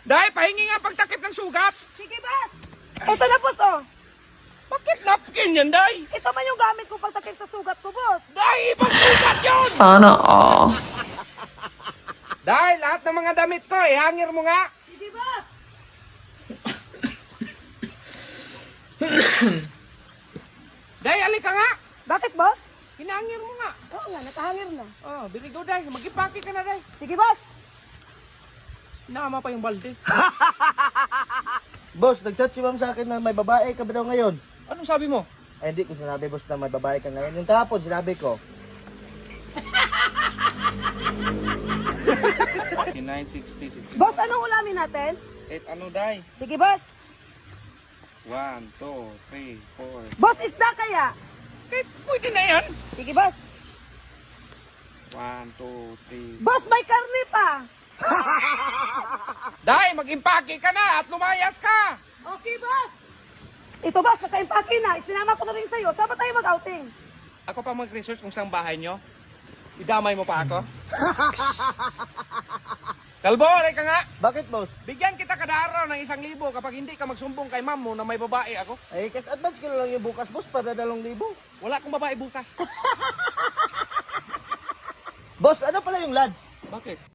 Dahil pahingi nga pagtakip ng sugat. Sige, boss. Ito na, boss, oh. Bakit napkin yan, Day? Ito man yung gamit ko pagtakip sa sugat ko, boss. Day, ibang sugat yun! Sana all. Dahil lahat ng mga damit ko, ihangir mo nga. Sige, boss. Day, alika nga. Bakit, boss? Hinangir mo nga. Oo nga, nakahangir na. Oh, biligo, Day. Mag-ipaki ka na, Day. Sige, boss. Naama pa yung balde. Boss, nag-chat si ma'am sa akin na may babae ka ba daw ngayon? Anong sabi mo? Eh, hindi ko sinabi, boss, na may babae ka ngayon. Yung kahapon, sinabi ko. 960. Boss, anong ulamin natin? Ano, Day? Sige, boss. 1, 2, 3, 4. Boss, isda kaya? Pwede na yan. Sige, boss. 1, 2, 3. Boss, may karne pa. Day, mag-impake ka na at lumayas ka. Okay, boss. Ito, boss, naka-impake na. Isinama ko na rin sa'yo. Saan ba tayo mag-outing? Ako pa mag-research kung saan bahay nyo. Idamay mo pa ako. Kalbo, ka nga. Bakit, boss? Bigyan kita kada araw ng 1,000 kapag hindi ka magsumbong kay ma'am mo na may babae ako. Eh, kasi advance ko na lang yung bukas, boss, para 2,000. Wala akong babae bukas. Boss, ano pala yung lads? Bakit?